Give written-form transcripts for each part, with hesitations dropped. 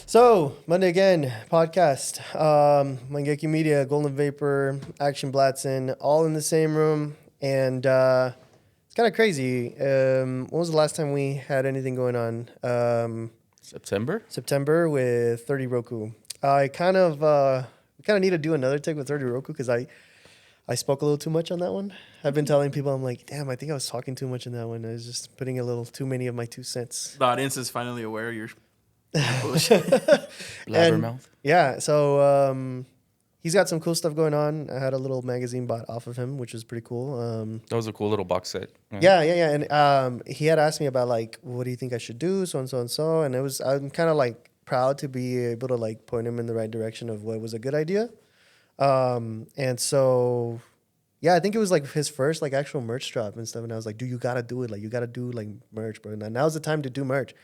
So, Monday again, podcast. Mangeki Media, Golden Vapor, Action Blatson, all in the same room. And it's kind of crazy. When was the last time we had anything going on? September? September with 30 Roku. I kind of need to do another take with 30 Roku because I spoke a little too much on that one. I've been telling people, I'm like, damn, I think I was talking too much in that one. I was just putting a little too many of my 2 cents. The audience is finally aware you're bullshit. Blabbermouth. Yeah, so he's got some cool stuff going on. I had a little magazine bought off of him, which was pretty cool. That was a cool little box set. Yeah. And he had asked me about, like, what do you think I should do, so and so and so. And I'm kind of, like, proud to be able to, like, point him in the right direction of what was a good idea. And so, yeah, I think it was, like, his first, like, actual merch drop and stuff. And I was like, dude, you got to do it. Like, you got to do, like, merch, bro. Now's the time to do merch.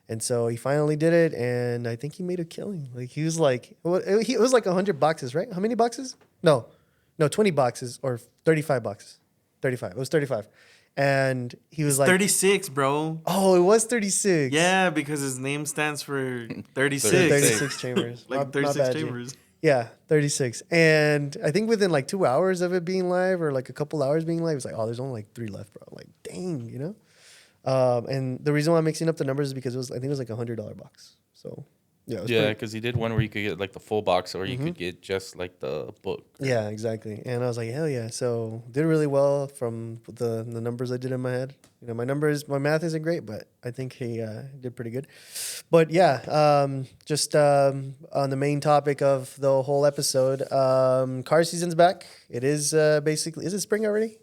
And so he finally did it, and I think he made a killing. Like, he was like, it was like 100 boxes, right? How many boxes? No, 20 boxes or 35 boxes. 35. It was 35. And he was like 36, bro. Oh, it was 36. Yeah, because his name stands for 36. 36 chambers. Like 36 chambers. Yeah, 36. And I think within like 2 hours of it being live, or like a couple hours being live, it's like, oh, there's only like 3 left, bro. Like, dang, you know? And the reason why I'm mixing up the numbers is because I think it was like $100 box. So yeah, because he did one where you could get like the full box, or you could get just like the book. Yeah, exactly. And I was like, hell yeah. So did really well from the numbers I did in my head. You know, my math isn't great, but I think he did pretty good. But yeah, just on the main topic of the whole episode, car season's back. It is basically, is it spring already?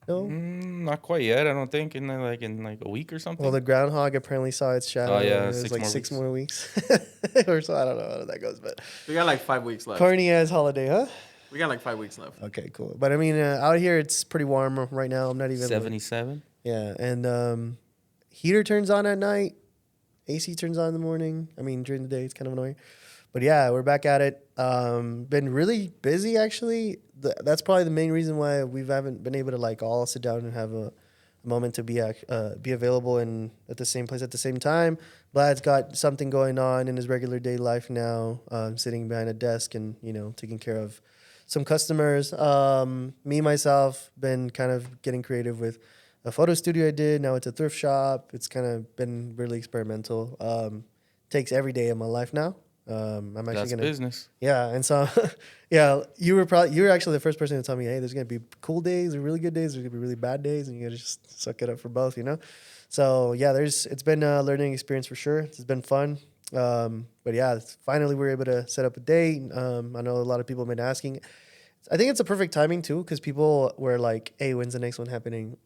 No, Not quite yet. I don't think in like a week or something. well, the groundhog apparently saw its shadow. Oh, yeah, It was like 6 more weeks. Or so. I don't know how that goes, but We got like 5 weeks left. corny ass holiday, huh? We got like 5 weeks left. Okay, cool. But I mean, out here it's pretty warm right now. I'm not even 77. Yeah, and heater turns on at night, AC turns on in the morning. I mean, during the day it's kind of annoying. But yeah, we're back at it. Been really busy actually. That's probably the main reason why we haven't been able to like all sit down and have a moment to be available and at the same place at the same time. Blad's got something going on in his regular day life now, sitting behind a desk and taking care of some customers. Me myself been kind of getting creative with a photo studio I did. Now it's a thrift shop. It's kind of been really experimental. Takes every day of my life now. I'm actually That's gonna business. Yeah, and so yeah, you were actually the first person to tell me, hey, there's gonna be cool days or really good days, there's gonna be really bad days, and you gotta just suck it up for both, So yeah, it's been a learning experience for sure. It's been fun. But yeah, finally we were able to set up a date. I know a lot of people have been asking. I think it's a perfect timing too, because people were like, hey, when's the next one happening?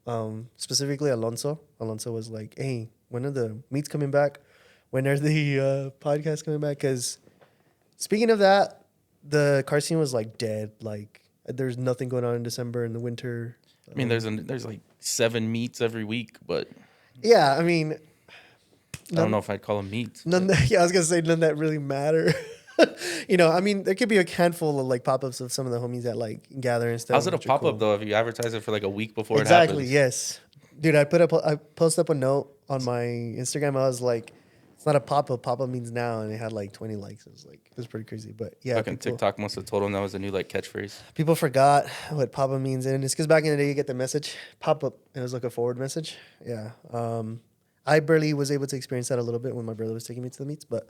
Specifically Alonso. Alonso was like, hey, when are the meets coming back? When are the podcasts coming back? Because speaking of that, the car scene was like dead. Like there's nothing going on in December in the winter. I mean, there's like 7 meets every week, but yeah, I mean, I don't know if I'd call them meets. I was gonna say none that really matter. I mean, there could be a handful of like pop-ups of some of the homies that like gather and stuff. How's it a pop-up though if you advertise it for like a week before it Exactly. happens? Yes, dude. I posted up a note on my Instagram. I was like, it's not a pop-up. Pop-up means now, and it had like 20 likes. It was pretty crazy. But yeah, Fucking TikTok must have told them that was a new like catchphrase. People forgot what pop-up means, and it's because back in the day you get the message pop-up. It was like a forward message. Yeah. I barely was able to experience that a little bit when my brother was taking me to the meets, but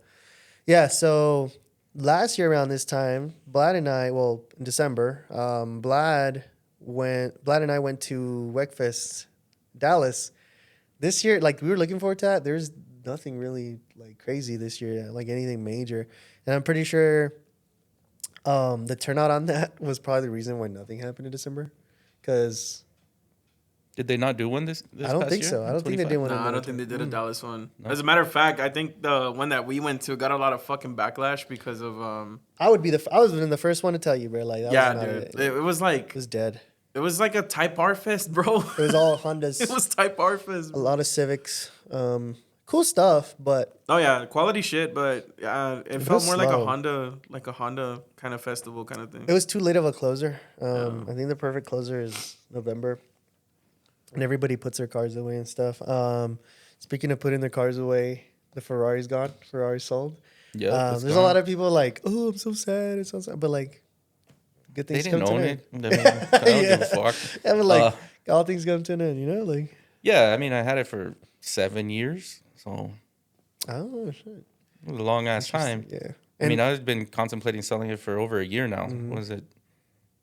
yeah. So last year around this time, Blad and I, in December, Blad and I went to WECFest Dallas. This year, like we were looking forward to that. There's nothing really like crazy this year, like anything major. And I'm pretty sure the turnout on that was probably the reason why nothing happened in December. Because did they not do one this I don't past think year? so. I don't think they did one. No, I don't think they did a Dallas one. No. As a matter of fact, I think the one that we went to got a lot of fucking backlash because of I was the first one to tell you, bro. Like that was dude. It was like it was dead. It was like a Type R fest, bro. It was all Hondas. It was Type R fest. A lot of Civics. Cool stuff, but oh yeah, quality shit. But it felt more slow. like a Honda kind of festival kind of thing. It was too late of a closer. I think the perfect closer is November, and everybody puts their cars away and stuff. Speaking of putting their cars away, the Ferrari's gone. Ferrari sold. Yeah, There's a lot of people like, oh, I'm so sad. It's so sad. But like, good They things didn't come to own an it. end. I mean, I don't give a fuck. Yeah, but like, all things come to an end, you know? Like, Yeah, I mean, I had it for 7 years, so oh, shit. it was a long ass time. Yeah. I mean, I've been contemplating selling it for over a year now. Mm-hmm. What is it,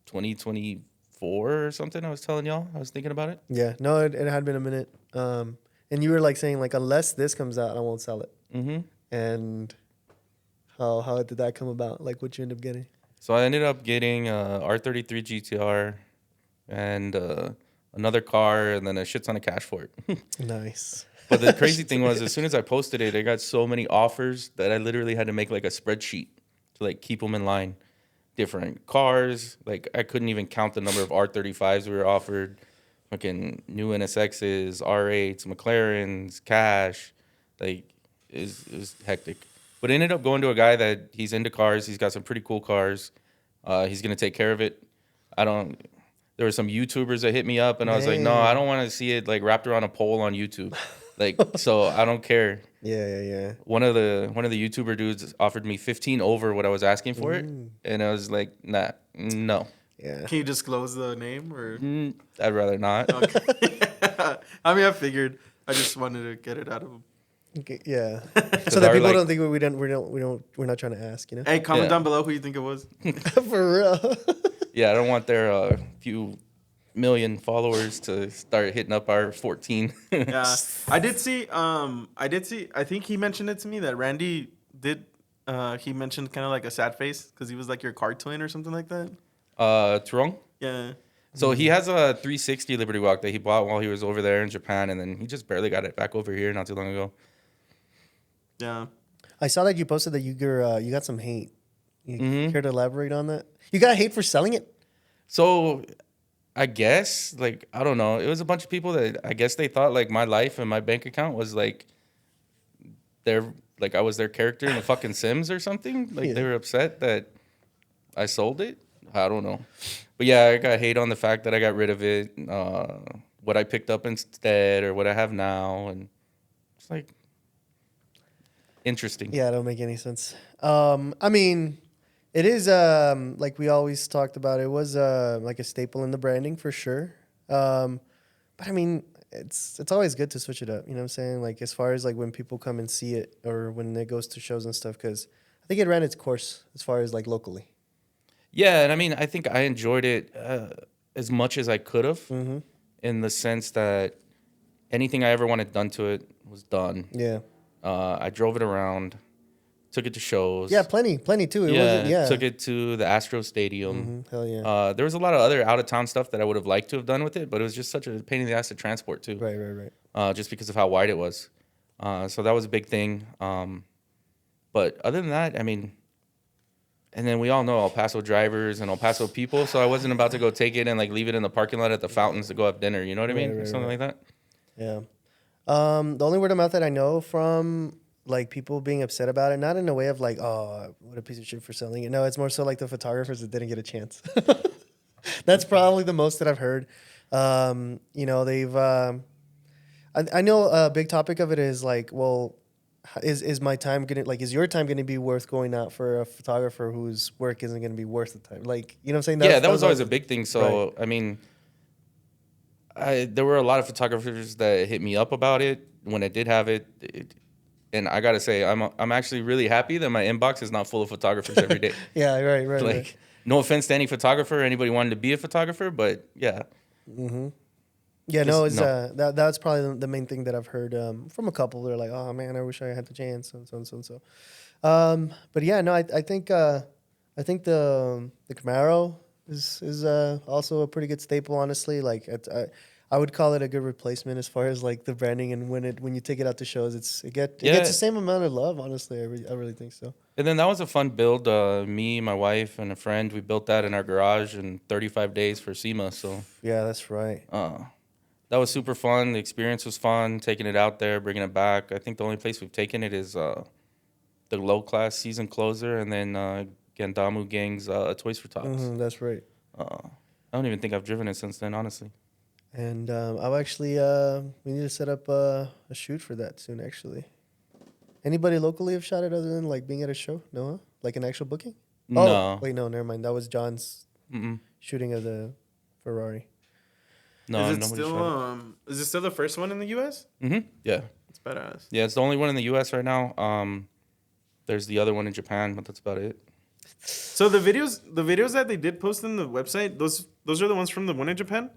2024 or something? I was telling y'all. I was thinking about it. Yeah, no, it had been a minute. And you were like saying like, unless this comes out, I won't sell it. Mm-hmm. And how did that come about? Like, what you end up getting? So I ended up getting a R33 GTR and another car and then a shit ton of cash for it. Nice. But the crazy thing was, as soon as I posted it, I got so many offers that I literally had to make like a spreadsheet to like keep them in line. Different cars, like I couldn't even count the number of R35s we were offered. Fucking new NSXs, R8s, McLarens, cash, like it was hectic. But I ended up going to a guy that he's into cars. He's got some pretty cool cars. He's gonna take care of it. There were some YouTubers that hit me up, and I was like, no, I don't want to see it like wrapped around a pole on YouTube. Like, so I don't care. Yeah. One of the YouTuber dudes offered me 15 over what I was asking for it, and I was like, nah, no. Yeah. Can you disclose the name or? I'd rather not. Okay. I mean, I figured. I just wanted to get it out of him. Okay, yeah. So that our, people like- don't think we're not trying to ask, you know? Hey, comment Yeah. down below who you think it was. For real. Yeah, I don't want their few million followers to start hitting up our 14. Yeah, I did see. I think he mentioned it to me that Randy did. He mentioned kind of like a sad face because he was like your car twin or something like that. Trung. Yeah. So he has a 360 Liberty Walk that he bought while he was over there in Japan, and then he just barely got it back over here not too long ago. Yeah. I saw that you posted that you got some hate. You Mhm. care to elaborate on that? You got hate for selling it? So I guess, like, I don't know. It was a bunch of people that I guess they thought like my life and my bank account was like I was their character in the fucking Sims or something. Like they were upset that I sold it. I don't know. But yeah, I got hate on the fact that I got rid of it, what I picked up instead or what I have now. And it's like interesting. Yeah, it don't make any sense. I mean, it is like we always talked about. It was like a staple in the branding for sure. But I mean, it's always good to switch it up. You know what I'm saying? Like as far as like when people come and see it or when it goes to shows and stuff, because I think it ran its course as far as like locally. Yeah, and I mean, I think I enjoyed it as much as I could have in the sense that anything I ever wanted done to it was done. Yeah. I drove it around, took it to shows. Yeah, plenty too. It wasn't. Yeah. Took it to the Astro Stadium. Hell yeah. There was a lot of other out of town stuff that I would have liked to have done with it, but it was just such a pain in the ass to transport too. Right. Just because of how wide it was. So that was a big thing. But other than that, I mean, and then we all know El Paso drivers and El Paso people, so I wasn't about to go take it and like leave it in the parking lot at the fountains to go have dinner. You know what I mean? Or something like that. Yeah. The only word of mouth that I know from like people being upset about it, not in a way of like, oh, what a piece of shit for selling it. No, it's more so like the photographers that didn't get a chance. That's probably the most that I've heard. You know, they've. I know a big topic of it is like, well, is my time gonna like is your time gonna be worth going out for a photographer whose work isn't gonna be worth the time? Like, you know what I'm saying? Yeah, that was always a big thing. So Right. I mean, there were a lot of photographers that hit me up about it when I did have it, and I gotta say, I'm actually really happy that my inbox is not full of photographers every day. Yeah, right. Like, Right. no offense to any photographer or anybody wanting to be a photographer, but yeah. Yeah, no, it's no. that's probably the main thing that I've heard from a couple. They're like, "Oh man, I wish I had the chance," and so and so and so. But yeah, no, I think the Camaro is also a pretty good staple. Honestly, like I would call it a good replacement as far as like the branding and when you take it out to shows, it gets the same amount of love. Honestly, I really think so. And then that was a fun build. Me, my wife, and a friend, we built that in our garage in 35 days for SEMA. So Yeah, that's right. that was super fun. The experience was fun, taking it out there, bringing it back. I think the only place we've taken it is the low-class season closer and then Gandamu Gang's Toys for Tots. That's right. I don't even think I've driven it since then, honestly. And I'll actually we need to set up a shoot for that soon, actually. Anybody locally have shot it other than like being at a show? No, huh? Like an actual booking? No. Oh, wait, no, never mind. That was John's Mm-mm. shooting of the Ferrari. No, is it nobody still shot is it still the first one in the U.S.? it. Yeah. It's badass. Yeah, it's the only one in the U.S. right now. There's the other one in Japan, but that's about it. So the videos that they did post on the website, those are the ones from the one in Japan?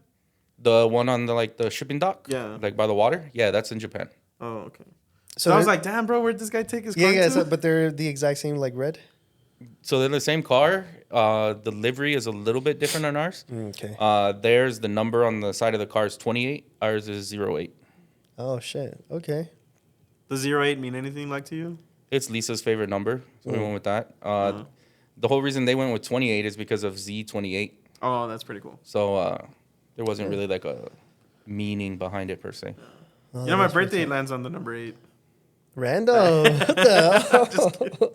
The one on the shipping dock? Yeah. Like by the water? Yeah, that's in Japan. Oh, okay. So So I was they're- like, damn, bro, where'd this guy take his yeah, car yeah. to? So, but they're the exact same, like red. So they're the same car. The livery is a little bit different on ours. Okay. There's the number on the side of the car is 28. Ours is 08. Oh shit. Okay. Does 08 mean anything like to you? It's Lisa's favorite number, so we went with that. The whole reason they went with 28 is because of Z28. Oh, that's pretty cool. So there wasn't really like a meaning behind it per se. Oh, You know, my that's birthday what's up. lands on the number 8. Random. What the hell?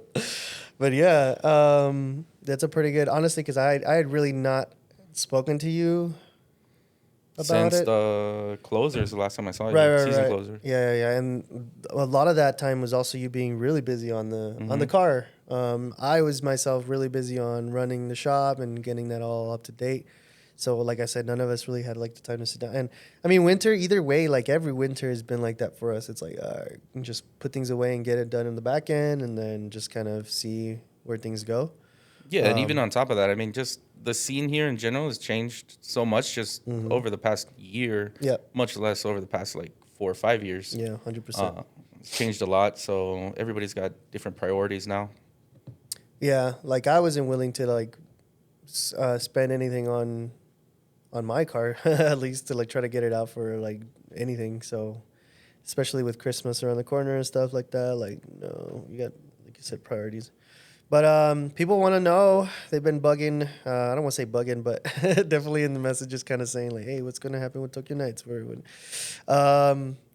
But yeah, that's a pretty good. Honestly, because I had really not spoken to you about Since it. the closers, the last time I saw you, Right, season right. closer. Yeah, yeah, yeah. And a lot of that time was also you being really busy on the car. I was myself really busy on running the shop and getting that all up to date. So, like I said, none of us really had like the time to sit down. And I mean, winter either way, like every winter has been like that for us. It's like just put things away and get it done in the back end, and then just kind of see where things go. Yeah, and even on top of that, I mean, just the scene here in general has changed so much just over the past year. Yeah. Much less over the past like 4 or 5 years. Yeah, 100%. It's changed a lot, so everybody's got different priorities now. Yeah, like I wasn't willing to like spend anything on my car at least to like try to get it out for like anything. So especially with Christmas around the corner and stuff like that, like no, you got like you said priorities. But people want to know. They've been bugging. I don't want to say bugging, but definitely in the messages, kind of saying like, "Hey, what's going to happen with Tokyo Nights?"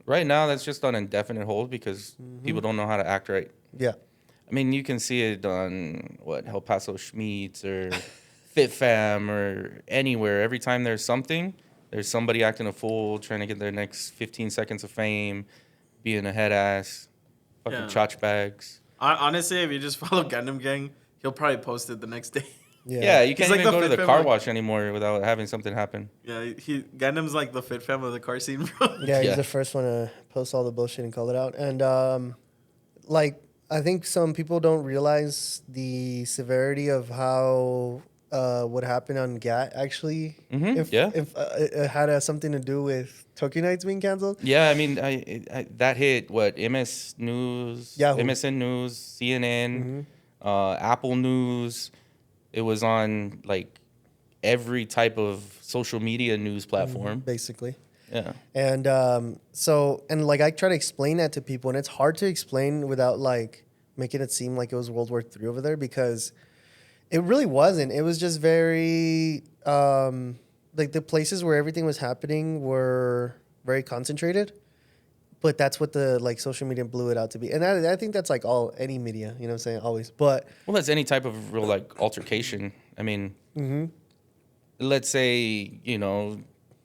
Right now, that's just on indefinite hold because people don't know how to act right. Yeah, I mean, you can see it on El Paso Schmeats or Fit Fam or anywhere. Every time there's something, there's somebody acting a fool, trying to get their next 15 seconds of fame, being a head ass, fucking Yeah. chotch bags. Honestly, if you just follow Gundam Gang, he'll probably post it the next day. Yeah, you can't like even the go to Fit the Fam, car like- wash anymore without having something happen. Yeah, Gundam's like the Fit Fam of the car scene, bro. Yeah, he's Yeah. the first one to post all the bullshit and call it out. And like, I think some people don't realize the severity of how what happened on GAT actually. If it had something to do with Tokyo Nights being canceled. Yeah, I mean, I that hit MS News, Yahoo. MSN News, CNN, Apple News. It was on like every type of social media news platform. Basically. Yeah. And so, and like I try to explain that to people, and it's hard to explain without like making it seem like it was World War III over there, because it really wasn't. It was just very like the places where everything was happening were very concentrated. But that's what the like social media blew it out to be, and I think that's like any media, you know what I'm saying, always. But Well, that's any type of real like altercation. I mean, let's say,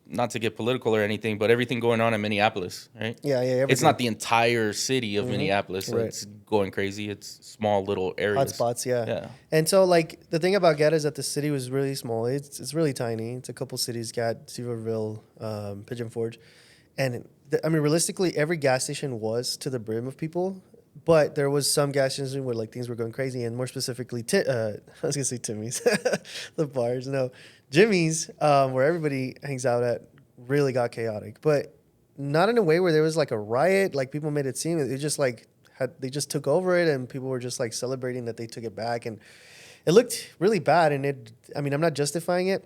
not to get political or anything, but everything going on in Minneapolis, right? yeah, It's everything. not the entire city of Minneapolis. So Right. it's going crazy. It's small little areas. Hotspots, yeah. Yeah. And so, like, the thing about GAT is that the city was really small. It's really tiny. It's a couple cities: GAT, Seaverville, Pigeon Forge, and I mean, realistically, every gas station was to the brim of people. But there was some gas stations where like things were going crazy, and more specifically, I was gonna say Timmy's, the bars. No, Jimmy's, where everybody hangs out at, really got chaotic. But not in a way where there was like a riot, like people made it seem. It just like they just took over it, and people were just like celebrating that they took it back, and it looked really bad. And I mean, I'm not justifying it,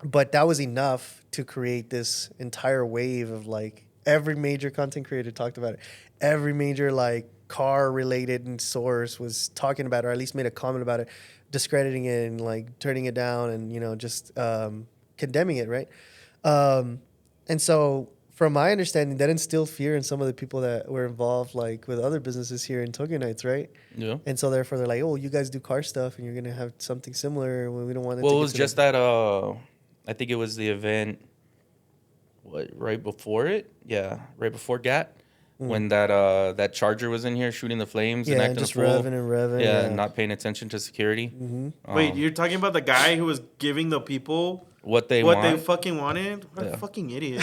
but that was enough to create this entire wave of like every major content creator talked about it. Every major like car related source was talking about it, or at least made a comment about it, discrediting it and like turning it down and just condemning it, right? And so from my understanding, that instilled fear in some of the people that were involved like with other businesses here in Tokyo Nights, right? Yeah. And so therefore they're like, oh, you guys do car stuff and you're gonna have something similar when we don't want it Well, to it get was to just the- that. I think it was the event. Right before it? Yeah, right before GAT. when that Charger was in here shooting the flames and Yeah, acting just a fool. revving and revving. Yeah, not paying attention to security. Wait, you're talking about the guy who was giving the people What they what they want. fucking wanted? What a Yeah. fucking idiot.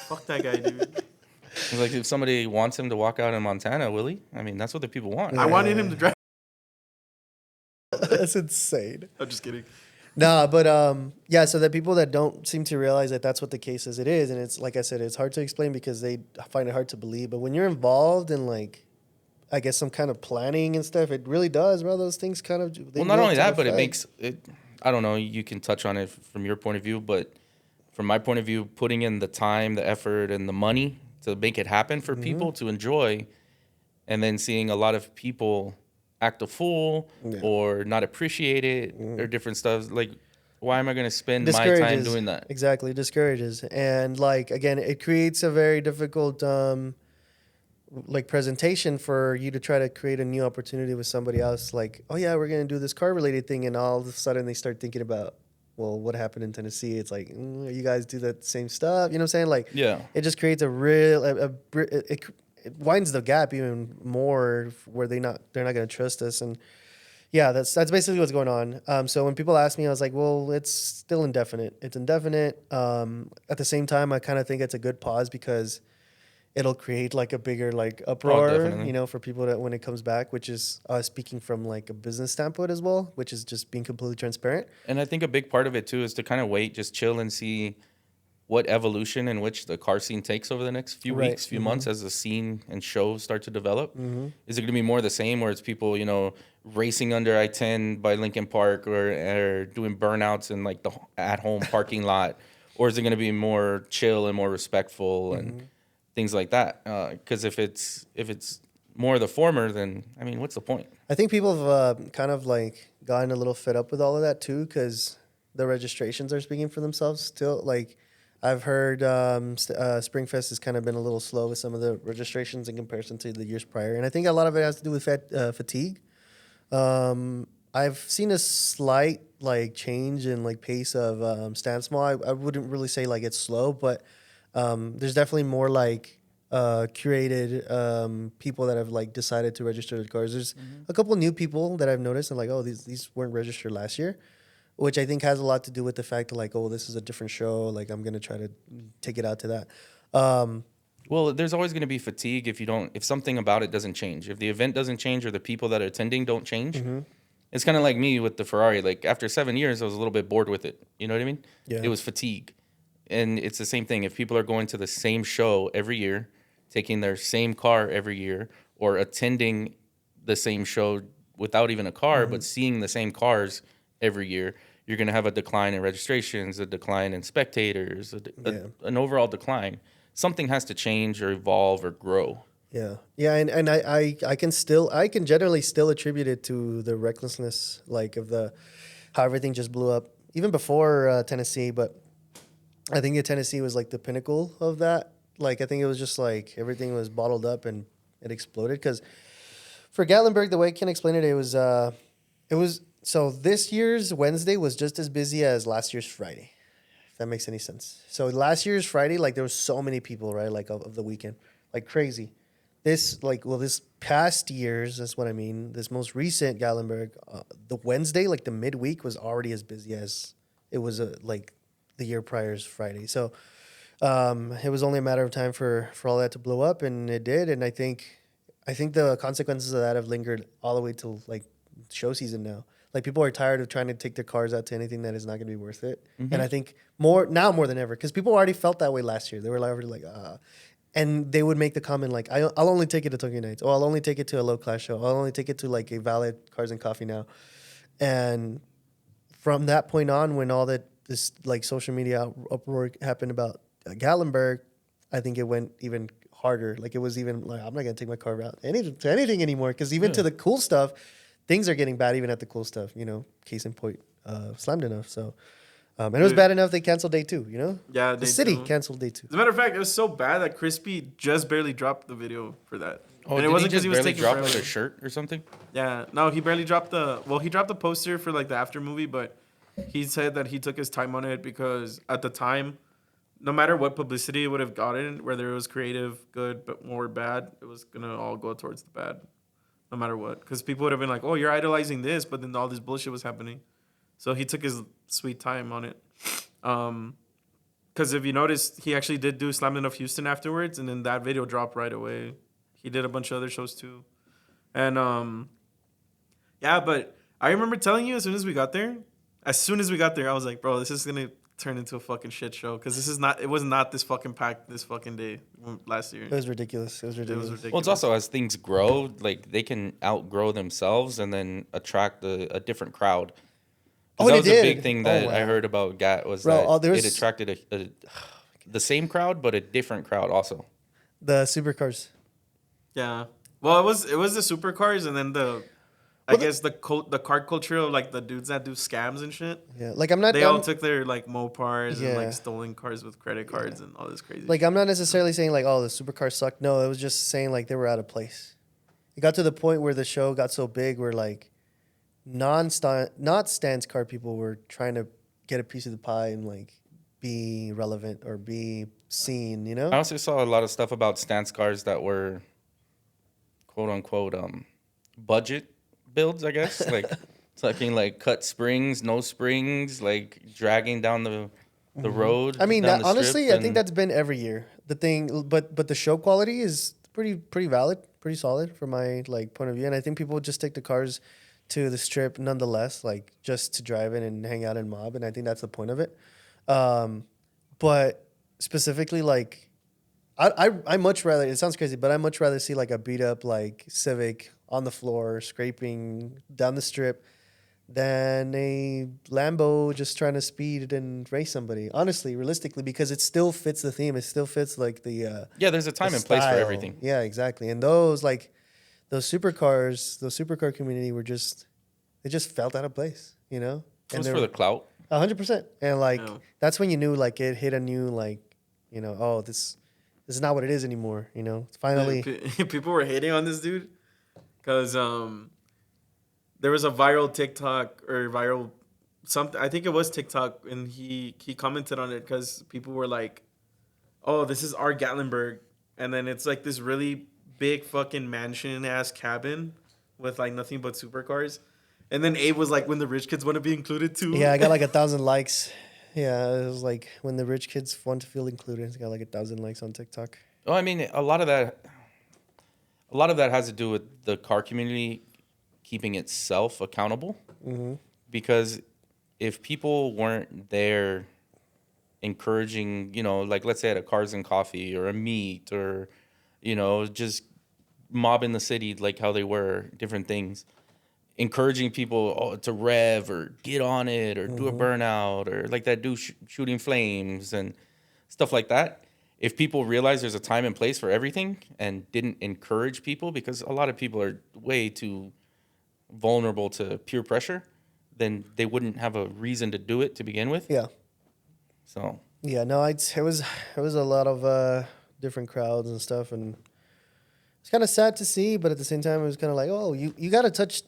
Fuck that guy, dude. It's like if somebody wants him to walk out in Montana, will he? I mean, that's what the people want. I wanted him to drive. That's insane. I'm just kidding. Nah, but yeah. So the people that don't seem to realize that that's what the case is, it is, and it's like I said, it's hard to explain because they find it hard to believe. But when you're involved in like, I guess some kind of planning and stuff, it really does, bro. Those things kind of. Well, not only that, but it makes it. I don't know. You can touch on it from your point of view, but from my point of view, putting in the time, the effort, and the money to make it happen for people to enjoy, and then seeing a lot of people act a fool or not appreciate it or different stuff. Like, why am I going to spend my time doing that? Exactly, discourages. And like, again, it creates a very difficult like presentation for you to try to create a new opportunity with somebody else. Like, oh yeah, we're going to do this car related thing. And all of a sudden they start thinking about, well, what happened in Tennessee? It's like, you guys do that same stuff. You know what I'm saying? Like, it just creates a real, it winds the gap even more where they're not going to trust us. And yeah, that's basically what's going on. So when people ask me, I was like, well, it's still indefinite. It's indefinite. At the same time, I kind of think it's a good pause because it'll create like a bigger like uproar, you know, for people that when it comes back, which is speaking from like a business standpoint as well, which is just being completely transparent. And I think a big part of it too is to kind of wait, just chill and see what evolution in which the car scene takes over the next few weeks, few months as the scene and shows start to develop. Is it going to be more the same where it's people, you know, racing under I-10 by Lincoln Park or doing burnouts in like the at-home parking lot? Or is it going to be more chill and more respectful and things like that? Because if it's more the former, then, I mean, what's the point? I think people have kind of like gotten a little fed up with all of that too because the registrations are speaking for themselves still. Like, I've heard Springfest has kind of been a little slow with some of the registrations in comparison to the years prior. And I think a lot of it has to do with fatigue. I've seen a slight like change in like pace of stand small. I wouldn't really say like it's slow, but there's definitely more like curated people that have like decided to register their cars. There's a couple new people that I've noticed and like, oh, these weren't registered last year. Which I think has a lot to do with the fact that like, oh, this is a different show. Like, I'm going to try to take it out to that. Well, there's always going to be fatigue if something about it doesn't change. If the event doesn't change or the people that are attending don't change, it's kind of like me with the Ferrari. Like, after 7 years, I was a little bit bored with it. You know what I mean? Yeah. It was fatigue. And it's the same thing. If people are going to the same show every year, taking their same car every year, or attending the same show without even a car, but seeing the same cars every year, you're going to have a decline in registrations, a decline in spectators, an overall decline. Something has to change or evolve or grow. Yeah. Yeah. And I can generally still attribute it to the recklessness, like of how everything just blew up even before Tennessee. But I think that Tennessee was like the pinnacle of that. Like, I think it was just like everything was bottled up and it exploded. Because for Gatlinburg, the way I can explain it, it was, so this year's Wednesday was just as busy as last year's Friday, if that makes any sense. So last year's Friday, like there was so many people, right? Like of the weekend, like crazy. This past year's, that's what I mean. This most recent Gatlinburg, the Wednesday, like the midweek was already as busy as it was like the year prior's Friday. So it was only a matter of time for all that to blow up, and it did. And I think the consequences of that have lingered all the way till like show season now. Like, people are tired of trying to take their cars out to anything that is not going to be worth it. And I think more than ever, because people already felt that way last year. They were already like, and they would make the comment like, I'll only take it to Tokyo Nights. I'll only take it to a low-class show. I'll only take it to like a valid Cars and Coffee now. And from that point on, when all this like social media uproar happened about Gatlinburg, I think it went even harder. Like, it was even like, I'm not going to take my car out to anything anymore, because even to the cool stuff, things are getting bad even at the cool stuff, you know, case in point, Slammed Enough. So, and it was bad enough they canceled day 2, you know? Yeah, the city canceled day 2. As a matter of fact, it was so bad that Crispy just barely dropped the video for that. Oh, and it wasn't because he was taking drop forever. like a shirt or something? Yeah, no, he barely dropped he dropped the poster for like the after movie, but he said that he took his time on it because at the time no matter what publicity it would have gotten, whether it was creative, good, but more bad, it was gonna all go towards the bad, no matter what. Because people would have been like, "Oh, you're idolizing this," but then all this bullshit was happening. So he took his sweet time on it. Because if you noticed, he actually did do Slammed of Houston afterwards, and then that video dropped right away. He did a bunch of other shows too, and yeah. But I remember telling you as soon as we got there, I was like, bro, this is gonna turn into a fucking shit show because this is not. It was not this fucking packed this fucking day last year. It was ridiculous. It was ridiculous. Well, it's also as things grow, like they can outgrow themselves and then attract a different crowd. Oh, That they was a did. big thing that I heard about GAT was that it attracted the same crowd but a different crowd also. The supercars. Yeah. Well, it was the supercars and then I guess the car culture of like the dudes that do scams and shit. Yeah, like I'm not. They all took their like Mopars and Yeah. like stolen cars with credit cards and all this crazy. Like shit. I'm not necessarily saying like, oh, the supercars suck. No, it was just saying like they were out of place. It got to the point where the show got so big where like not stance car people were trying to get a piece of the pie and like be relevant or be seen, you know? I also saw a lot of stuff about stance cars that were quote unquote budget builds, I guess. Like talking like cut springs, no springs, like dragging down the road. I mean, down that, the honestly, strip I think that's been every year. The thing, but the show quality is pretty valid, pretty solid from my like point of view, and I think people just take the cars to the strip nonetheless, like just to drive in and hang out and mob, and I think that's the point of it. But specifically, like, I much rather. It sounds crazy, but I much rather see like a beat up like Civic on the floor scraping down the strip than a Lambo just trying to speed and race somebody. Honestly, realistically, because it still fits the theme. It still fits like the yeah, there's a time the and place for style. everything. Yeah, exactly. And those supercar community were just they just felt out of place, you know. It was for the clout. 100%. And like Yeah. that's when you knew like it hit a new like, you know, oh this is not what it is anymore, you know. It's finally People were hating on this dude because there was a viral TikTok or viral something. I think it was TikTok, and he commented on it because people were like, "Oh, this is our Gatlinburg," and then it's like this really big fucking mansion ass cabin with like nothing but supercars. And then Abe was like, "When the rich kids want to be included too." yeah, I got like 1,000 likes. Yeah, it was like when the rich kids want to feel included. I got like 1,000 likes on TikTok. Oh, I mean, a lot of that has to do with the car community keeping itself accountable. Mm-hmm. Because if people weren't there encouraging, you know, like let's say at a Cars and Coffee or a Meet or, you know, just mobbing the city like how they were, different things, encouraging people to rev or get on it or do a burnout or like that dude shooting flames and stuff like that. If people realize there's a time and place for everything and didn't encourage people, because a lot of people are way too vulnerable to peer pressure, then they wouldn't have a reason to do it to begin with. Yeah. So Yeah, no, it was a lot of different crowds and stuff, and it's kind of sad to see, but at the same time, it was kind of like, oh, you got to touch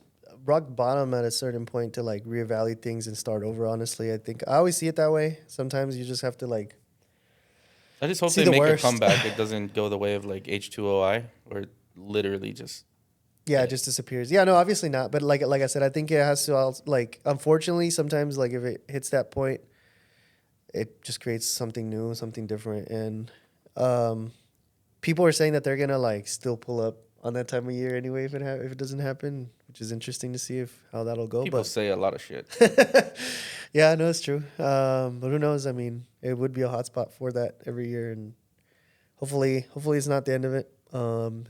rock bottom at a certain point to like reevaluate things and start over. Honestly, I think I always see it that way. Sometimes you just have to like. I just hope See they the make worst. a comeback. It doesn't go the way of like H2OI, where it literally just. Yeah, it just disappears. Yeah, no, obviously not. But like I said, I think it has to like. Unfortunately, sometimes like if it hits that point, it just creates something new, something different, and people are saying that they're gonna like still pull up on that time of year anyway if it doesn't happen, which is interesting to see how that'll go. People But say a lot of shit. yeah, no, it's true. But who knows? I mean, it would be a hotspot for that every year, and hopefully it's not the end of it.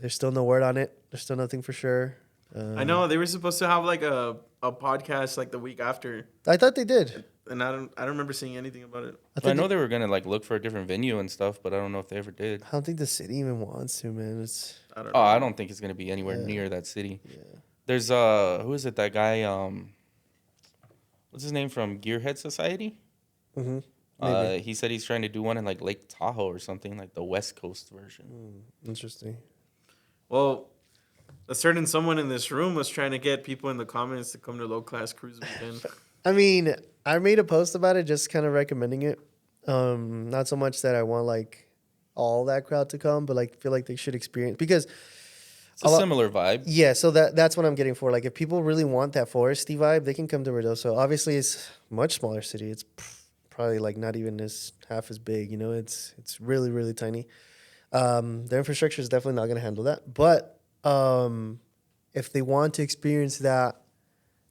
There's still no word on it. There's still nothing for sure. I know they were supposed to have like a podcast like the week after, I thought they did. and I don't remember seeing anything about it. I know they were gonna like look for a different venue and stuff, but I don't know if they ever did. I don't think the city even wants to, man. It's I don't know. Oh, I don't think it's gonna be anywhere Yeah. near that city. yeah. There's who is it? That guy what's his name from Gearhead Society? Mm-hmm. He said he's trying to do one in like Lake Tahoe or something, like the West Coast version. Interesting. Well, a certain someone in this room was trying to get people in the comments to come to Low Class Cruise Weekend. I mean, I made a post about it, just kind of recommending it. Not so much that I want like all that crowd to come, but like feel like they should experience because It's a similar vibe. yeah. So that's what I'm getting for. Like if people really want that foresty vibe, they can come to Ruidoso. Obviously, it's a much smaller city. It's probably like not even half as big. You know, it's really really tiny. Their infrastructure is definitely not going to handle that. But if they want to experience that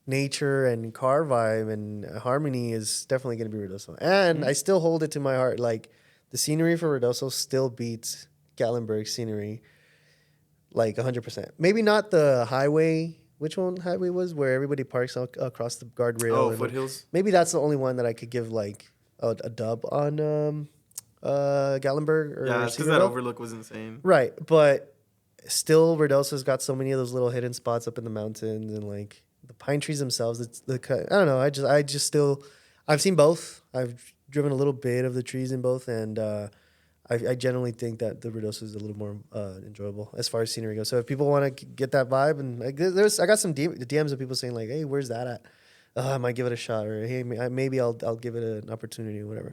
nature and car vibe and harmony, is definitely going to be Ruidoso. And I still hold it to my heart. Like the scenery for Ruidoso still beats Gatlinburg scenery like 100%. Maybe not the highway. Which one highway was where everybody parks across the guardrail? Oh, Foothills. Maybe that's the only one that I could give like a dub on Gatlinburg or Yeah, because that Cedarville. overlook was insane. Right, but still, Ruidoso's got so many of those little hidden spots up in the mountains, and like the pine trees themselves. It's I don't know. I just still, I've seen both. I've driven a little bit of the trees in both, and I generally think that the Ruidoso is a little more enjoyable as far as scenery goes. So if people want to get that vibe, and like I got some DMs of people saying like, "Hey, where's that at? I might give it a shot," or "Hey, maybe I'll give it an opportunity," or whatever.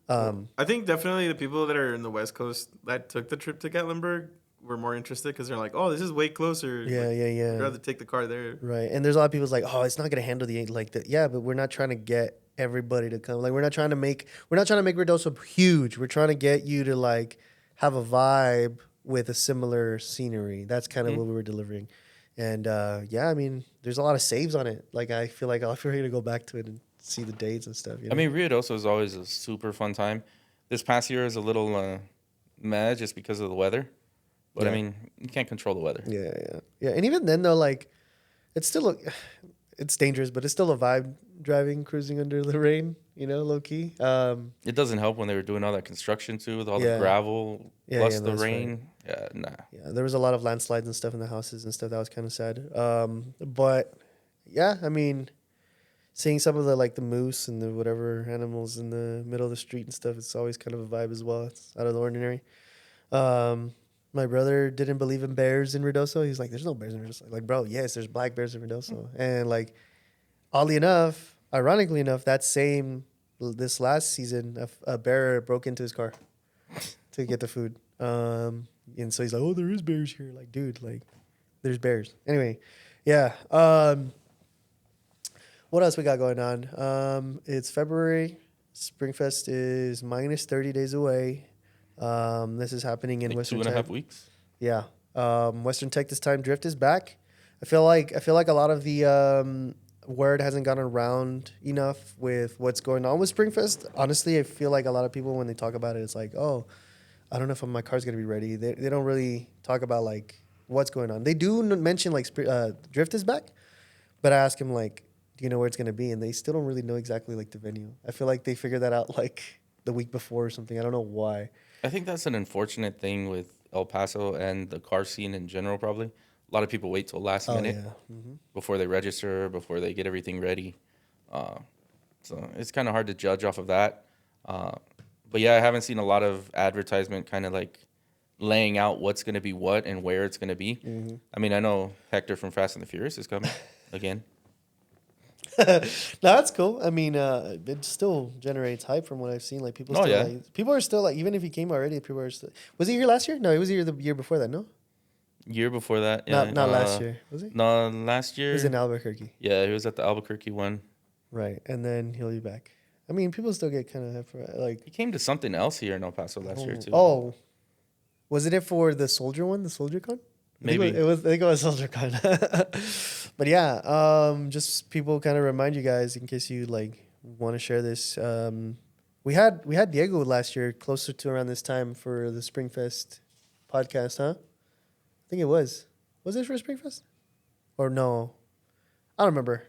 I think definitely the people that are in the West Coast that took the trip to Gatlinburg were more interested because they're like, oh, this is way closer. Yeah, like, yeah. I'd rather take the car there. Right, and there's a lot of people's like, oh, it's not gonna handle the like the yeah, but we're not trying to get everybody to come. Like we're not trying to make Ruidoso huge. We're trying to get you to like have a vibe with a similar scenery. That's kind of what we were delivering, and yeah, I mean, there's a lot of saves on it. Like I feel like I'll feel ready to go back to it and see the dates and stuff. You know? I mean, Ruidoso is always a super fun time. This past year is a little mad just because of the weather. But, Yeah. I mean, you can't control the weather. Yeah. And even then, though, like, it's still it's dangerous, but it's still a vibe driving, cruising under the rain. You know, low key. It doesn't help when they were doing all that construction, too, with all Yeah. the gravel Yeah, plus yeah, the that's right. rain. Yeah, nah. Yeah, there was a lot of landslides and stuff in the houses and stuff. That was kind of sad. But yeah, I mean, seeing some of the moose and the whatever animals in the middle of the street and stuff, it's always kind of a vibe as well. It's out of the ordinary. My brother didn't believe in bears in Ruidoso. He's like, "There's no bears in Ruidoso." Like, bro, yes, there's black bears in Ruidoso. And like, oddly enough, ironically enough, this last season, a bear broke into his car to get the food. And so he's like, "Oh, there is bears here." Like, dude, like, there's bears. Anyway, yeah. What else we got going on? It's February. Springfest is minus 30 days away. This is happening in Like Western 2.5 Tech. weeks. Yeah. Western Tech this time. Drift is back. I feel like a lot of the word hasn't gone around enough with what's going on with Springfest. Honestly, I feel like a lot of people when they talk about it, it's like, oh, I don't know if my car's gonna be ready. They don't really talk about like what's going on. They do mention like Drift is back, but I ask them like, do you know where it's gonna be? And they still don't really know exactly like the venue. I feel like they figured that out like the week before or something. I don't know why. I think that's an unfortunate thing with El Paso and the car scene in general, probably. A lot of people wait till last minute before they register, before they get everything ready. So it's kind of hard to judge off of that. But yeah, I haven't seen a lot of advertisement kind of like laying out what's going to be what and where it's going to be. I mean, I know Hector from Fast and the Furious is coming again. No, that's cool. I mean, it still generates hype from what I've seen. Like people, people are still like, even if he came already, people are still. Was he here last year? No, he was here the year before that. No, Year before that, yeah. not last year. Was he? No, last year. He was in Albuquerque. Yeah, he was at the Albuquerque one. Right, and then he'll be back. I mean, people still get kind of like. He came to something else here in El Paso last year too. Oh, was it for the Soldier one? The Soldier Con? Maybe it was. I think it was Soldier Con. But yeah, just people kind of remind you guys in case you like want to share this. We had Diego last year, closer to around this time for the Springfest podcast, huh? I think it was. Was it for Springfest? Or no? I don't remember.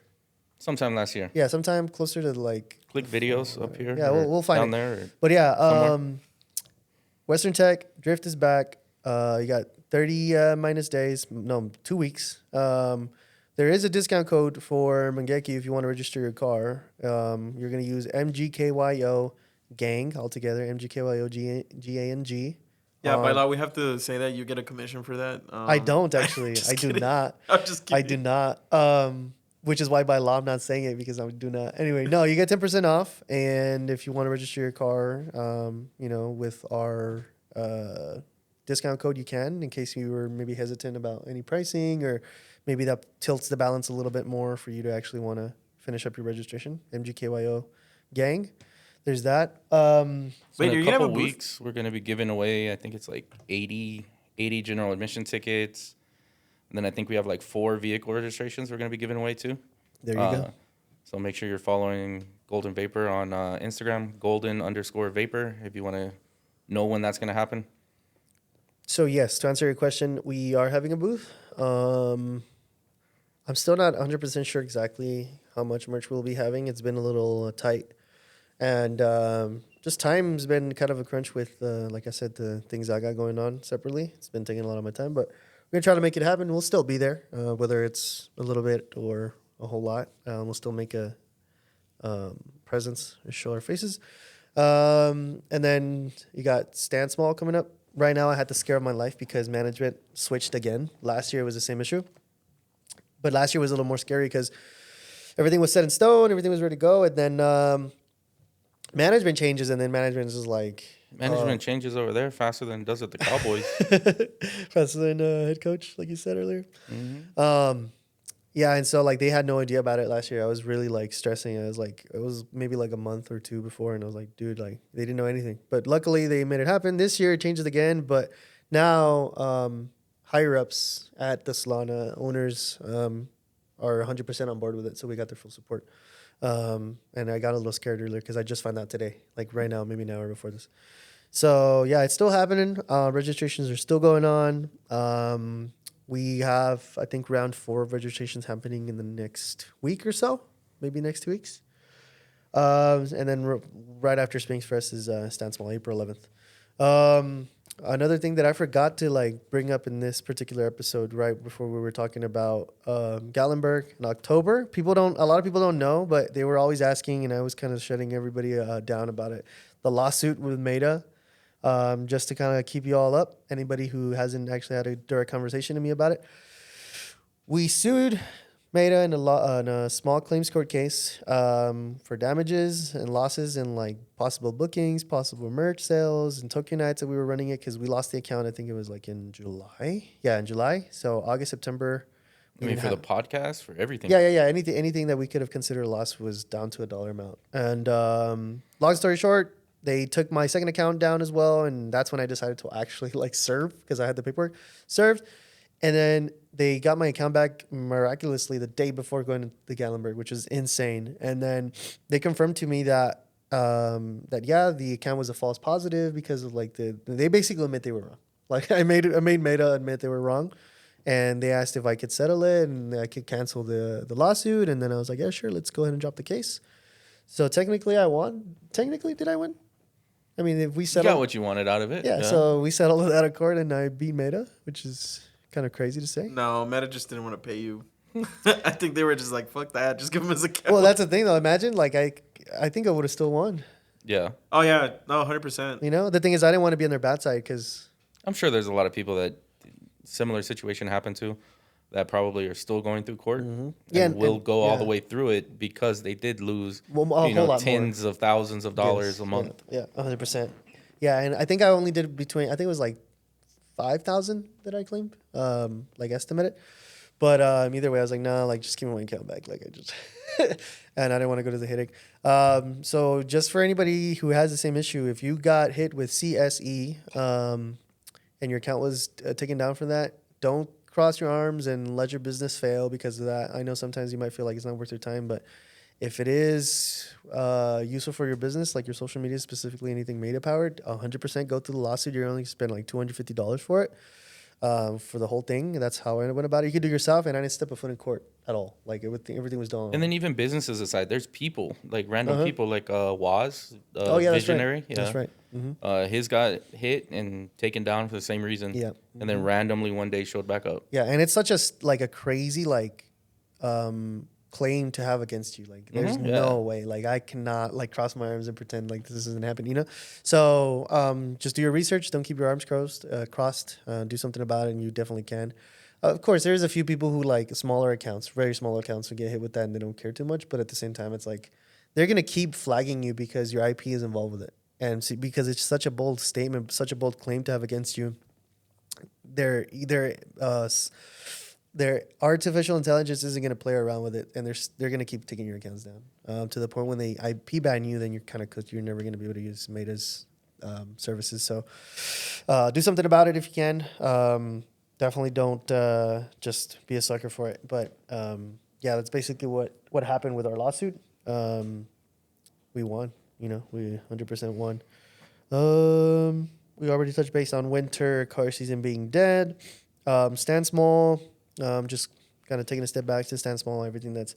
Sometime last year. Yeah, sometime closer to like. Click videos up here. Yeah, we'll find down it. there. But yeah, somewhere. Western Tech Drift is back. You got 30 minus days. No, 2 weeks. There is a discount code for Mangeki if you want to register your car. You're going to use MGKYO gang altogether. MGKYO GANG. Yeah, by law, we have to say that you get a commission for that. I don't actually. I do kidding. not. I'm just kidding. I do not. which is why by law I'm not saying it because I do not. Anyway, no, you get 10% off, and if you want to register your car, with our discount code, you can. In case you were maybe hesitant about any pricing, or maybe that tilts the balance a little bit more for you to actually want to finish up your registration. MGKYO gang. There's that. So Wait, in you're a gonna have couple a booth? weeks, we're going to be giving away, I think it's like 80 general admission tickets. And then I think we have like 4 vehicle registrations we're going to be giving away too. There you go. So make sure you're following Golden Vapor on Instagram, golden_vapor, if you want to know when that's going to happen. So yes, to answer your question, we are having a booth. I'm still not 100% sure exactly how much merch we'll be having. It's been a little tight. And just time's been kind of a crunch with, like I said, the things I got going on separately. It's been taking a lot of my time, but we're going to try to make it happen. We'll still be there, whether it's a little bit or a whole lot. We'll still make a presence and show our faces. And then you got Stand Small coming up. Right now, I had the scare of my life because management switched again. Last year, it was the same issue. But last year was a little more scary because everything was set in stone, everything was ready to go, and then management changes, and then management is just like... Management changes over there faster than it does at the Cowboys. faster than head coach, like you said earlier. Mm-hmm. Yeah, and so like they had no idea about it last year. I was really like stressing. I was like, it was maybe like a month or 2 before, and I was like, dude, like they didn't know anything. But luckily they made it happen. This year it changes again, but now higher ups at the Solana owners are 100% on board with it, so we got their full support. And I got a little scared earlier because I just found out today, like right now, maybe an hour before this. So yeah, it's still happening. Registrations are still going on. We have, I think, round 4 of registrations happening in the next week or so, maybe next 2 weeks. And then right after Springs Fest is Stand Small, April 11th. Another thing that I forgot to like bring up in this particular episode, right before we were talking about Gatlinburg in October. A lot of people don't know, but they were always asking, and I was kind of shutting everybody down about it. The lawsuit with Meta. Just to kind of keep you all up, anybody who hasn't actually had a direct conversation to me about it. We sued Meta in a small claims court case for damages and losses and like possible bookings, possible merch sales, and token nights that we were running it because we lost the account. I think it was like in July. Yeah, in July. So August, September. I mean, for the podcast, for everything. Yeah. Anything that we could have considered a loss was down to a dollar amount. And long story short, they took my second account down as well, and that's when I decided to actually like serve because I had the paperwork served. And then they got my account back miraculously the day before going to the Gatlinburg, which is insane. And then they confirmed to me that the account was a false positive because of like they basically admit they were wrong. Like I made Meta admit they were wrong, and they asked if I could settle it and I could cancel the lawsuit. And then I was like, yeah, sure, let's go ahead and drop the case. So technically, I won. Technically, did I win? I mean, if we settled... You got what you wanted out of it. Yeah, so we settled it out of court, and I beat Meta, which is kind of crazy to say. No, Meta just didn't want to pay you. I think they were just like, fuck that, just give him his account. Well, that's the thing, though. Imagine, like, I think I would have still won. Yeah. Oh, yeah. No, 100%. You know? The thing is, I didn't want to be on their bad side, because... I'm sure there's a lot of people that similar situation happened to that probably are still going through court and will go all the way through it because they did lose tens of thousands of dollars a month. Yeah, 100%. Yeah, and I think I only did I think it was like 5,000 that I claimed, like estimated. But either way, I was like, nah, like just give me my account back. Like I just, and I didn't want to go to the headache. So just for anybody who has the same issue, if you got hit with CSE and your account was taken down from that, don't cross your arms and let your business fail because of that. I know sometimes you might feel like it's not worth your time, but if it is useful for your business, like your social media, specifically anything Meta powered, 100% go through the lawsuit. You're only spend like $250 for it, for the whole thing. That's how I went about it. You could do it yourself, and I didn't step a foot in court at all. Like everything was done. And then even businesses aside, there's people, like random people, like Waz, That's right. Visionary. Yeah. That's right. Mm-hmm. His got hit and taken down for the same reason. Yeah. And then randomly one day showed back up. Yeah, and it's such a crazy claim to have against you. Like there's no way. Like I cannot like cross my arms and pretend like this isn't happening, you know? So just do your research. Don't keep your arms crossed. Do something about it, and you definitely can. Of course, there's a few people who like smaller accounts, very small accounts, who get hit with that and they don't care too much. But at the same time, it's like they're gonna keep flagging you because your IP is involved with it, and see, because it's such a bold statement, such a bold claim to have against you. They're either their artificial intelligence isn't gonna play around with it, and they're gonna keep taking your accounts down to the point when they IP ban you, then you're kind of cooked. You're never gonna be able to use Meta's services. So do something about it if you can. Definitely don't just be a sucker for it. But yeah, that's basically what happened with our lawsuit. We won. We 100% won. We already touched base on winter car season being dead. Stand small. Just kind of taking a step back to stand small. Everything that's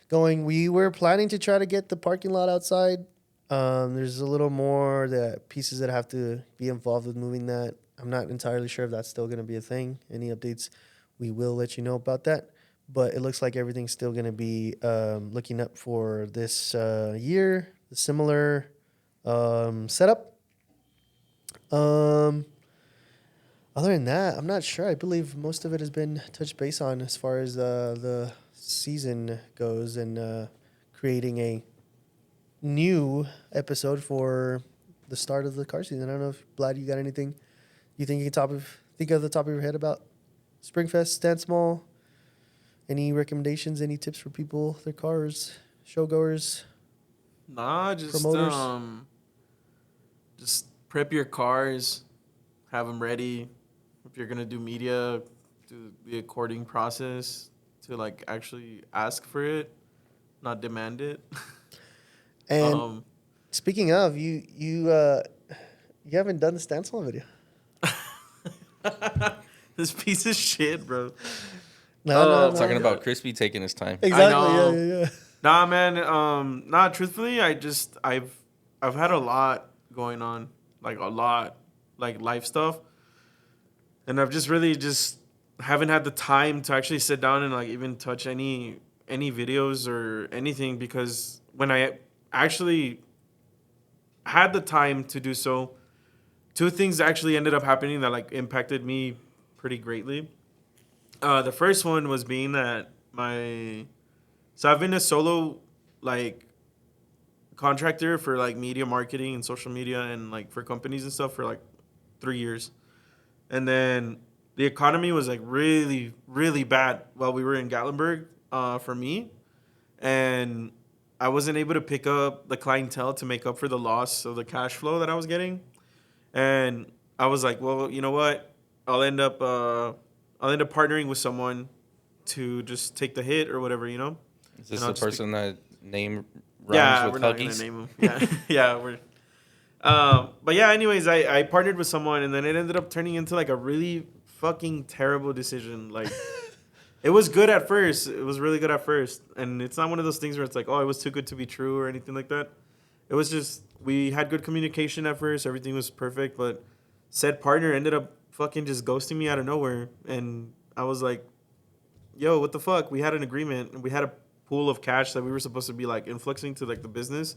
going. We were planning to try to get the parking lot outside. There's a little more the pieces that have to be involved with moving that. I'm not entirely sure if that's still going to be a thing. Any updates, we will let you know about that. But it looks like everything's still going to be looking up for this year. A similar setup. Other than that, I'm not sure. I believe most of it has been touched base on as far as the season goes and creating a new episode for the start of the car season. I don't know if, Blad, you got anything you think you can think of the top of your head about Springfest, Stand Small? Any recommendations, any tips for people, their cars, showgoers? Nah, Promoters? just prep your cars, have them ready. If you're gonna do media, do the according process to like actually ask for it, not demand it. And speaking of, you haven't done the Stand Small video. This piece of shit, bro. No. Talking about Crispy taking his time. Exactly. I know. Yeah. Nah, man. Truthfully, I've had a lot going on, like a lot, like life stuff, and I've just really just haven't had the time to actually sit down and like even touch any videos or anything, because when I actually had the time to do so, two things actually ended up happening that like impacted me pretty greatly. The first one was being that I've been a solo like contractor for like media marketing and social media and like for companies and stuff for like 3 years. And then the economy was like really, really bad while we were in Gatlinburg for me. And I wasn't able to pick up the clientele to make up for the loss of the cash flow that I was getting. And I was like, well, you know what? I'll end up partnering with someone to just take the hit or whatever, you know? Is this And I'll the just person that name rhymes Yeah, with we're not gonna Huggies? name him. Yeah, yeah, we're. But yeah, anyways, I partnered with someone, and then it ended up turning into like a really fucking terrible decision. Like, it was good at first. It was really good at first, and it's not one of those things where it's like, oh, it was too good to be true or anything like that. It was just we had good communication at first. Everything was perfect, but said partner ended up fucking just ghosting me out of nowhere, and I was like, yo, what the fuck? We had an agreement, and we had a pool of cash that we were supposed to be like influxing to like the business,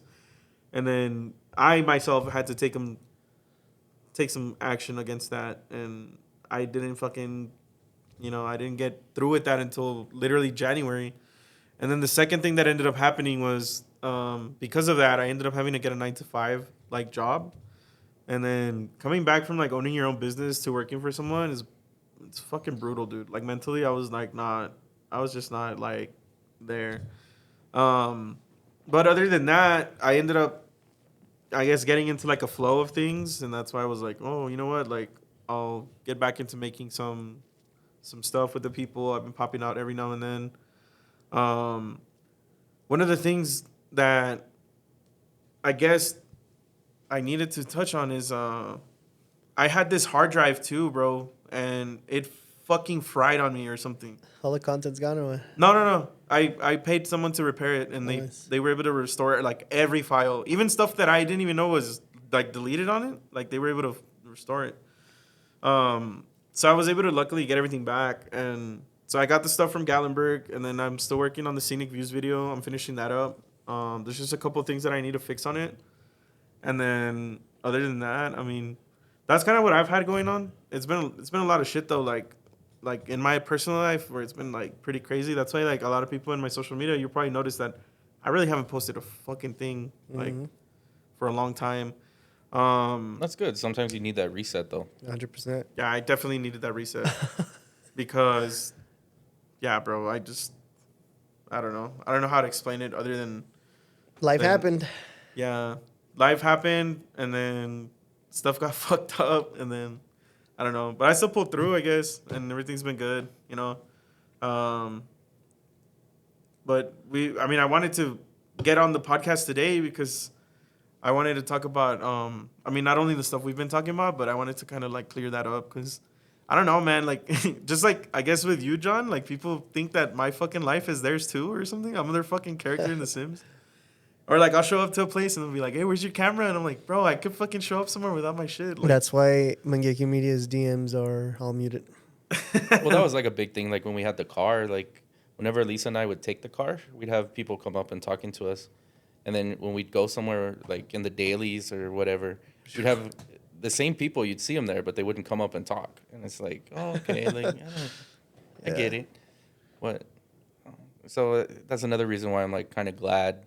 and then I myself had to take some action against that, and I didn't fucking, I didn't get through with that until literally January. And then the second thing that ended up happening was because of that, I ended up having to get a 9 to 5 like job, and then coming back from like owning your own business to working for someone it's fucking brutal, dude. Like mentally, I was just not like there. But other than that, I ended up, I guess, getting into like a flow of things, and that's why I was like, oh, you know what? Like, I'll get back into making some stuff with the people. I've been popping out every now and then. One of the things that I guess I needed to touch on is I had this hard drive too, bro, and it fucking fried on me or something. All the content's gone away. No. I paid someone to repair it, and Nice. they were able to restore it, like every file, even stuff that I didn't even know was like deleted on it. Like they were able to restore it. So I was able to luckily get everything back, and so I got the stuff from Gallenberg, and then I'm still working on the scenic views video. I'm finishing that up. There's just a couple of things that I need to fix on it, and then other than that, I mean, that's kind of what I've had going on. It's been a lot of shit though. Like like in my personal life where it's been like pretty crazy. That's why like a lot of people in my social media, you probably noticed that I really haven't posted a fucking thing like for a long time. That's good. Sometimes you need that reset, though. 100%. Yeah, I definitely needed that reset because, yeah, bro, I don't know. I don't know how to explain it other than Life then- happened. yeah, life happened and then stuff got fucked up and then I don't know, but I still pulled through, I guess, and everything's been good, you know. But I wanted to get on the podcast today because I wanted to talk about, not only the stuff we've been talking about, but I wanted to kind of like clear that up because I don't know, man. Like, just like I guess with you, John, like people think that my fucking life is theirs too or something. I'm their fucking character in The Sims. Or like I'll show up to a place and they'll be like, "Hey, where's your camera?" And I'm like, "Bro, I could fucking show up somewhere without my shit." Like, That's why Mangeki Media's DMs are all muted. Well, that was like a big thing. Like when we had the car, like whenever Lisa and I would take the car, we'd have people come up and talking to us. And then when we'd go somewhere like in the dailies or whatever, we'd have the same people. You'd see them there, but they wouldn't come up and talk. And it's like, oh, okay, like I get it. What? So that's another reason why I'm like kind of glad,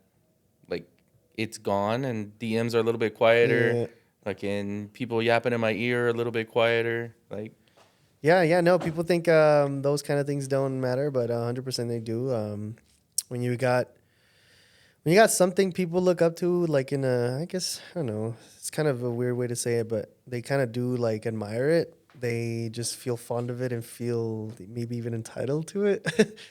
like it's gone and DMs are a little bit quieter. Yeah. Like in people yapping in my ear a little bit quieter. Like. Yeah, no, people think those kind of things don't matter, but 100% they do. When you got something people look up to, like in I guess, I don't know, it's kind of a weird way to say it, but they kind of do like admire it. They just feel fond of it and feel maybe even entitled to it.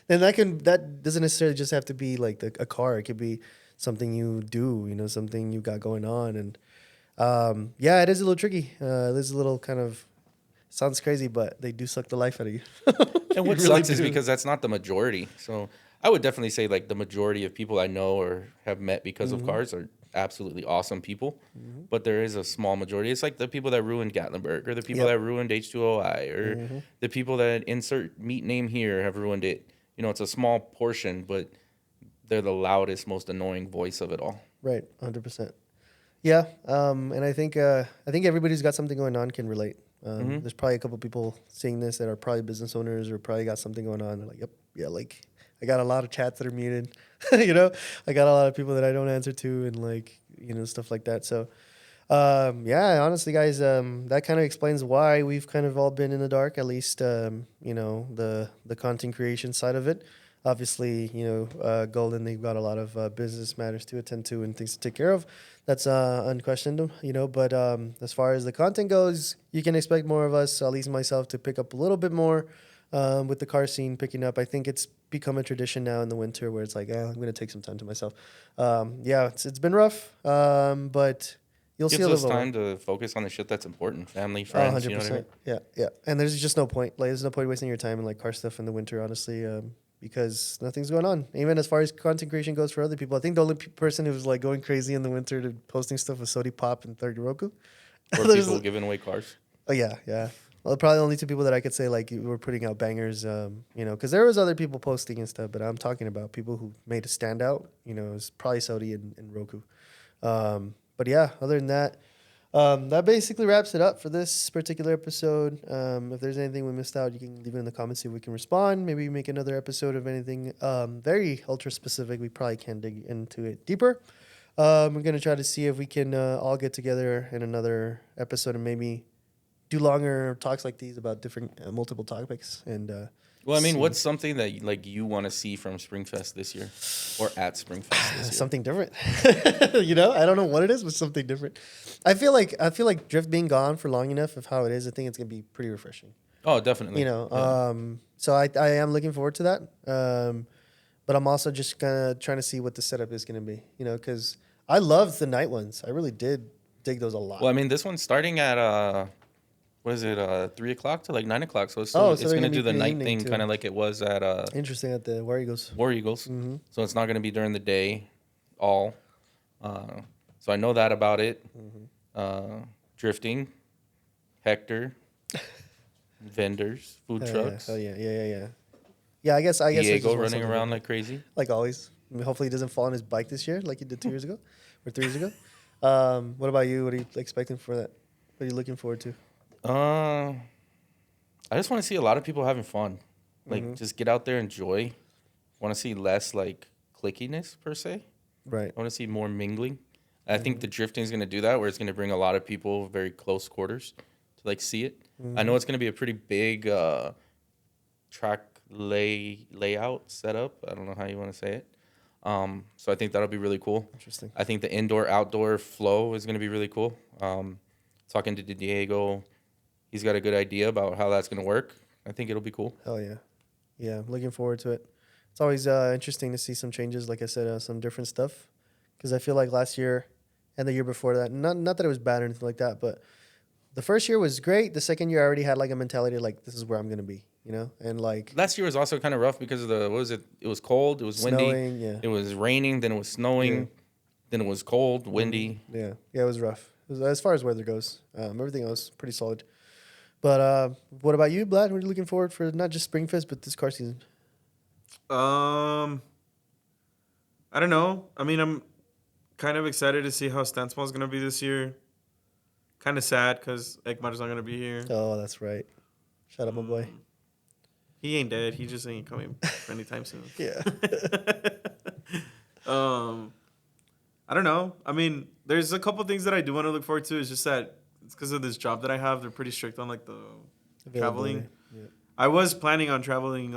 And that doesn't necessarily just have to be like a car. It could be something you do, something you got going on. And yeah, it is a little tricky. It is a little kind of, sounds crazy, but they do suck the life out of you. And what You really sucks is do. because that's not the majority. So I would definitely say like the majority of people I know or have met because of cars are absolutely awesome people. But there is a small majority. It's like the people that ruined Gatlinburg or the people that ruined H2OI or the people that insert meat name here have ruined it. It's a small portion, but they're the loudest, most annoying voice of it all. Right, 100%. Yeah, and I think everybody who's got something going on can relate. There's probably a couple people seeing this that are probably business owners or probably got something going on. They're like, yep, yeah, like I got a lot of chats that are muted. I got a lot of people that I don't answer to and like, stuff like that. So, yeah, honestly, guys, that kind of explains why we've kind of all been in the dark, at least, the content creation side of it. Obviously, Golden, they've got a lot of business matters to attend to and things to take care of. That's unquestioned, but as far as the content goes, you can expect more of us, at least myself, to pick up a little bit more with the car scene picking up. I think it's become a tradition now in the winter where it's like, I'm going to take some time to myself. Yeah, it's been rough, but you'll see a Gives little us bit time to focus on the shit that's important. Family, more. friends, 100%. you know what I mean? Yeah. And there's just no point. Like, there's no point wasting your time in like car stuff in the winter, honestly. Because nothing's going on. Even as far as content creation goes for other people, I think the only person who's like going crazy in the winter to posting stuff was Sodi Pop and Third Roku. Or people giving away cars. Oh yeah. Well, probably the only two people that I could say like were putting out bangers, because there was other people posting and stuff, but I'm talking about people who made a standout. It's probably Sodi and Roku. But yeah, other than that. That basically wraps it up for this particular episode. If there's anything we missed out, you can leave it in the comments, see if we can respond. Maybe make another episode of anything very ultra specific. We probably can dig into it deeper. We're going to try to see if we can all get together in another episode and maybe do longer talks like these about different multiple topics. And well, I mean, what's something that you want to see from Springfest this year or at Springfest this year? Something different. I don't know what it is, but something different. I feel like drift being gone for long enough of how it is, I think it's gonna be pretty refreshing. Oh, definitely. So I am looking forward to that. But I'm also just kind of trying to see what the setup is gonna be. Because I loved the night ones. I really did dig those a lot. Well, I mean, this one's starting at what is it, 3 o'clock to like 9 o'clock. So it's going to do the night thing kind of like it was at interesting at the War Eagles. Mm-hmm. So it's not going to be during the day all. So I know that about it. Mm-hmm. Drifting, Hector, vendors, food trucks. Oh yeah. Yeah, I guess. Diego running around like crazy. Like always. I mean, hopefully he doesn't fall on his bike this year like he did 2 years ago or 3 years ago. What about you? What are you expecting for that? What are you looking forward to? I just want to see a lot of people having fun. Like, just get out there, enjoy. Want to see less, like, clickiness, per se. Right. I want to see more mingling. I think the drifting is going to do that, where it's going to bring a lot of people very close quarters to, like, see it. I know it's going to be a pretty big track layout setup. I don't know how you want to say it. So I think that'll be really cool. Interesting. I think the indoor-outdoor flow is going to be really cool. Talking to Diego, he's got a good idea about how that's going to work. I think it'll be cool. Hell yeah. Yeah, I'm looking forward to it. It's always interesting to see some changes, like I said, some different stuff. Because I feel like last year and the year before that, not that it was bad or anything like that, but the first year was great. The second year I already had like a mentality like, this is where I'm going to be, you know? And like... Last year was also kind of rough because of what was it? It was cold, it was windy. Snowing, yeah. It was raining, then it was snowing, Yeah. then it was cold, windy. Yeah, it was rough. As far as weather goes, everything else pretty solid. But what about you, Blad? What are you looking forward for? Not just Springfest, but this car season. I don't know. I mean, I'm kind of excited to see how Stansmall is gonna be this year. Kind of sad because Ekmar's not gonna be here. Oh, that's right. Shout out, my boy. He ain't dead. He just ain't coming anytime soon. Yeah. I don't know. I mean, there's a couple things that I do want to look forward to. It's just that it's because of this job that I have. They're pretty strict on like the traveling. Yeah. I was planning on traveling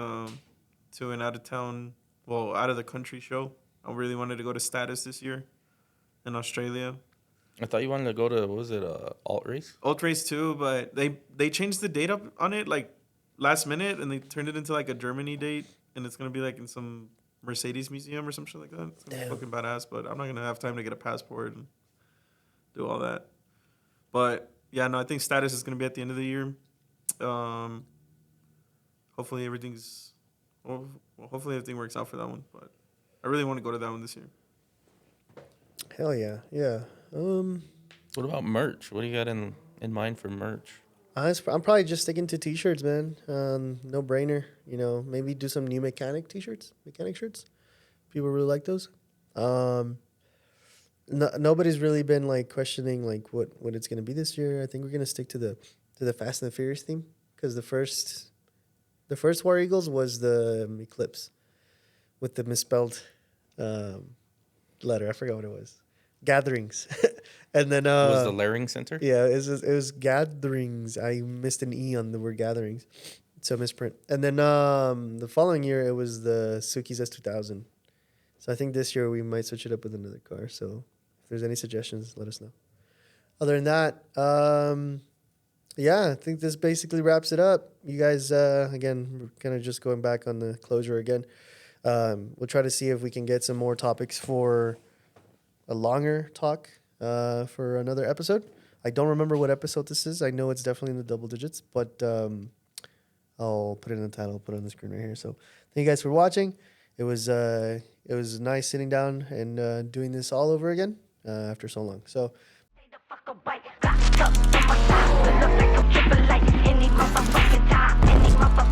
to an out of the country show. I really wanted to go to Status this year in Australia. I thought you wanted to go to, what was it, alt race? Alt Race too, but they changed the date up on it like last minute, and they turned it into like a Germany date, and it's gonna be like in some Mercedes museum or some shit like that. It's gonna be fucking badass, but I'm not gonna have time to get a passport and do all that. But yeah, no, I think Status is gonna be at the end of the year. Hopefully everything works out for that one. But I really want to go to that one this year. Hell yeah. Yeah. What about merch? What do you got in mind for merch? I'm probably just sticking to t-shirts, man. No brainer. You know, maybe do some new mechanic shirts. People really like those. Nobody's really been like questioning like what it's gonna be this year. I think we're gonna stick to the Fast and the Furious theme because the first War Eagles was the Eclipse with the misspelled letter. I forgot what it was. Gatherings. And then Was the Laring Center? yeah, it was gatherings. I missed an E on the word gatherings, so misprint. And then the following year it was the Suzuki's S2000. So I think this year we might switch it up with another car. So if there's any suggestions, let us know. Other than that, yeah, I think this basically wraps it up. You guys, again, we're kind of just going back on the closure again. We'll try to see if we can get some more topics for a longer talk for another episode. I don't remember what episode this is. I know it's definitely in the double digits, but I'll put it in the title, put it on the screen right here. So thank you guys for watching. It was nice sitting down and doing this all over again after so long. So. Look like I'm triple like any motherfucking time, any motherfucking